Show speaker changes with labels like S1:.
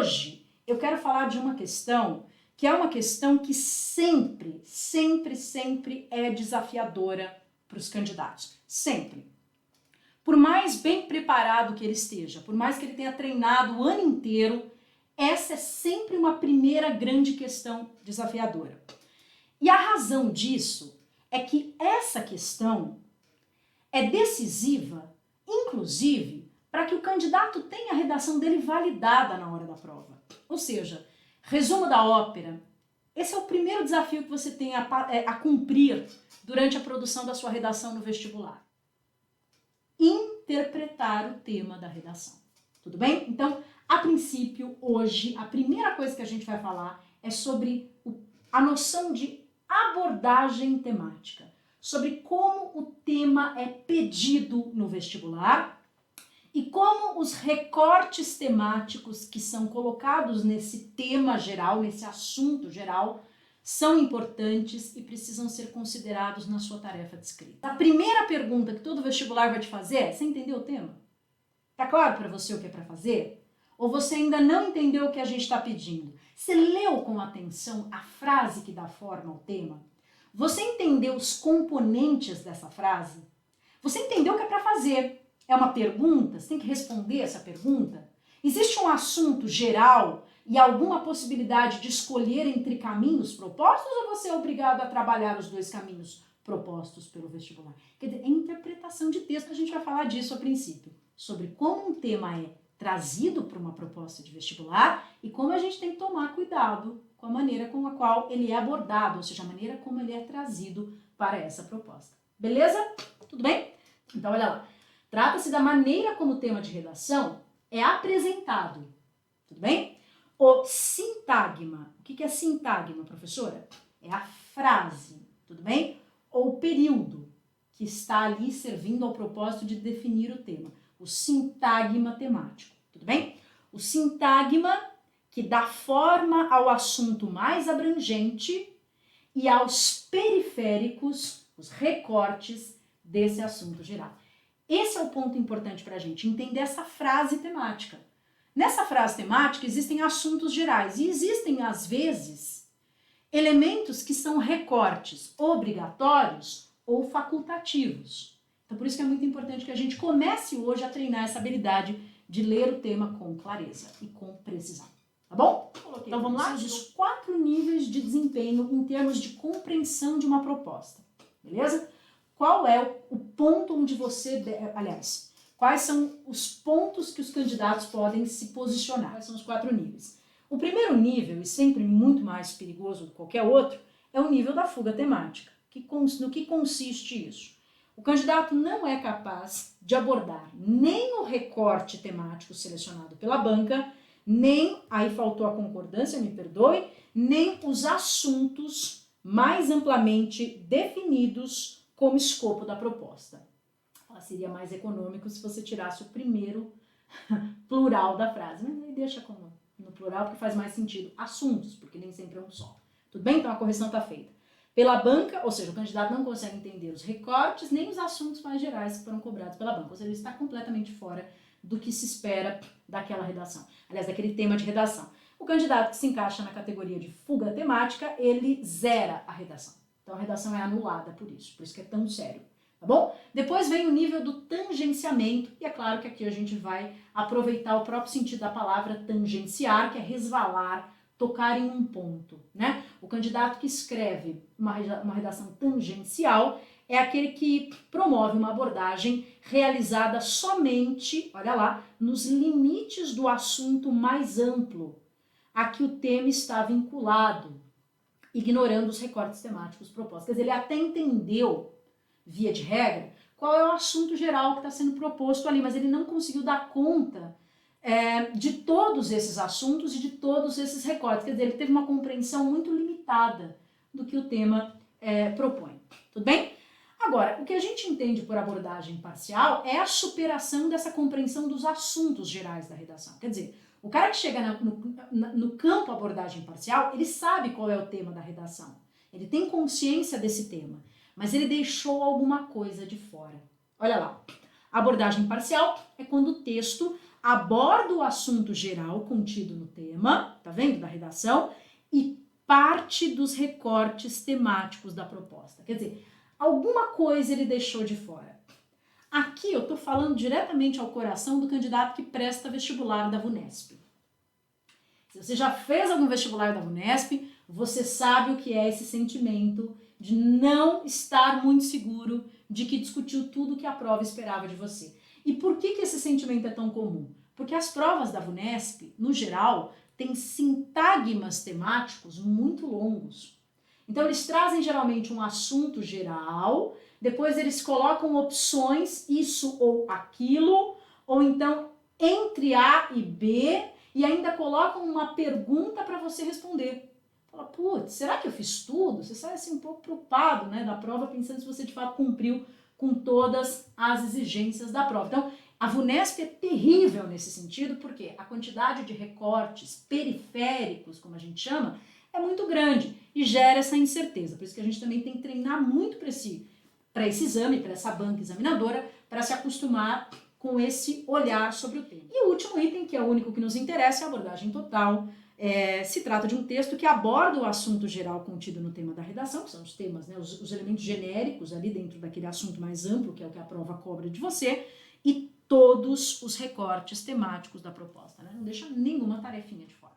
S1: hoje eu quero falar de uma questão que é uma questão que sempre é desafiadora para os candidatos. Sempre. Por mais bem preparado que ele esteja, por mais que ele tenha treinado o ano inteiro, essa é sempre uma primeira grande questão desafiadora. E a razão disso é que essa questão é decisiva, inclusive, para que o candidato tenha a redação dele validada na hora da prova. Ou seja, resumo da ópera, esse é o primeiro desafio que você tem a cumprir durante a produção da sua redação no vestibular. Interpretar o tema da redação. Tudo bem? Então, a princípio, hoje, a primeira coisa que a gente vai falar é sobre a noção de abordagem temática, sobre como o tema é pedido no vestibular e como os recortes temáticos que são colocados nesse tema geral, nesse assunto geral, são importantes e precisam ser considerados na sua tarefa de escrita. A primeira pergunta que todo vestibular vai te fazer é: você entendeu o tema? Tá claro para você o que é para fazer? Ou você ainda não entendeu o que a gente está pedindo? Você leu com atenção a frase que dá forma ao tema? Você entendeu os componentes dessa frase? Você entendeu o que é para fazer? É uma pergunta? Você tem que responder essa pergunta? Existe um assunto geral e alguma possibilidade de escolher entre caminhos propostos ou você é obrigado a trabalhar os dois caminhos propostos pelo vestibular? Quer dizer, é interpretação de texto, a gente vai falar disso a princípio, sobre como um tema é trazido para uma proposta de vestibular e como a gente tem que tomar cuidado com a maneira com a qual ele é abordado, ou seja, a maneira como ele é trazido para essa proposta. Beleza? Tudo bem? Então, olha lá. Trata-se da maneira como o tema de redação é apresentado. Tudo bem? O sintagma. O que é sintagma, professora? É a frase. Tudo bem? Ou o período que está ali servindo ao propósito de definir o tema. O sintagma temático. Tudo bem? O sintagma que dá forma ao assunto mais abrangente e aos periféricos, os recortes desse assunto geral. Esse é o ponto importante para a gente, entender essa frase temática. Nessa frase temática existem assuntos gerais e existem, às vezes, elementos que são recortes obrigatórios ou facultativos. Então, por isso que é muito importante que a gente comece hoje a treinar essa habilidade de ler o tema com clareza e com precisão. Tá bom? Então vamos lá? Os 4 níveis de desempenho em termos de compreensão de uma proposta. Beleza? Qual é o ponto onde você... Aliás, quais são os pontos que os candidatos podem se posicionar? Quais são os 4 níveis? O primeiro nível, e sempre muito mais perigoso do que qualquer outro, é o nível da fuga temática. No que consiste isso? O candidato não é capaz de abordar nem o recorte temático selecionado pela banca, nem, aí faltou a concordância, me perdoe, nem os assuntos mais amplamente definidos como escopo da proposta. Seria mais econômico se você tirasse o primeiro plural da frase, mas aí deixa como no plural porque faz mais sentido. Assuntos, porque nem sempre é um só. Tudo bem? Então a correção está feita. Pela banca, ou seja, o candidato não consegue entender os recortes nem os assuntos mais gerais que foram cobrados pela banca, ou seja, ele está completamente fora do que se espera daquela redação, aliás, daquele tema de redação. O candidato que se encaixa na categoria de fuga temática, ele zera a redação. Então a redação é anulada por isso que é tão sério, tá bom? Depois vem o nível do tangenciamento, e é claro que aqui a gente vai aproveitar o próprio sentido da palavra tangenciar, que é resvalar, tocar em um ponto, né? O candidato que escreve uma redação tangencial é aquele que promove uma abordagem realizada somente, olha lá, nos limites do assunto mais amplo a que o tema está vinculado, ignorando os recortes temáticos propostos. Quer dizer, ele até entendeu, via de regra, qual é o assunto geral que está sendo proposto ali, mas ele não conseguiu dar conta de todos esses assuntos e de todos esses recortes. Quer dizer, ele teve uma compreensão muito limitada do que o tema propõe. Tudo bem? Agora, o que a gente entende por abordagem parcial é a superação dessa compreensão dos assuntos gerais da redação. Quer dizer, o cara que chega no campo abordagem parcial, ele sabe qual é o tema da redação. Ele tem consciência desse tema, mas ele deixou alguma coisa de fora. Olha lá. Abordagem parcial é quando o texto aborda o assunto geral contido no tema, tá vendo, da redação, e parte dos recortes temáticos da proposta. Quer dizer, alguma coisa ele deixou de fora. Aqui eu estou falando diretamente ao coração do candidato que presta vestibular da VUNESP. Se você já fez algum vestibular da VUNESP, você sabe o que é esse sentimento de não estar muito seguro de que discutiu tudo que a prova esperava de você. E por que esse sentimento é tão comum? Porque as provas da VUNESP, no geral, têm sintagmas temáticos muito longos. Então, eles trazem geralmente um assunto geral, depois eles colocam opções, isso ou aquilo, ou então entre A e B, e ainda colocam uma pergunta para você responder. Fala, putz, será que eu fiz tudo? Você sai assim um pouco preocupado, né, da prova, pensando se você de fato cumpriu com todas as exigências da prova. Então, a VUNESP é terrível nesse sentido, porque a quantidade de recortes periféricos, como a gente chama, é muito grande e gera essa incerteza. Por isso que a gente também tem que treinar muito para esse exame, para essa banca examinadora, para se acostumar com esse olhar sobre o tema. E o último item, que é o único que nos interessa, é a abordagem total. Se trata de um texto que aborda o assunto geral contido no tema da redação, que são os temas, né, os elementos genéricos ali dentro daquele assunto mais amplo, que é o que a prova cobra de você, e todos os recortes temáticos da proposta, né? Não deixa nenhuma tarefinha de fora.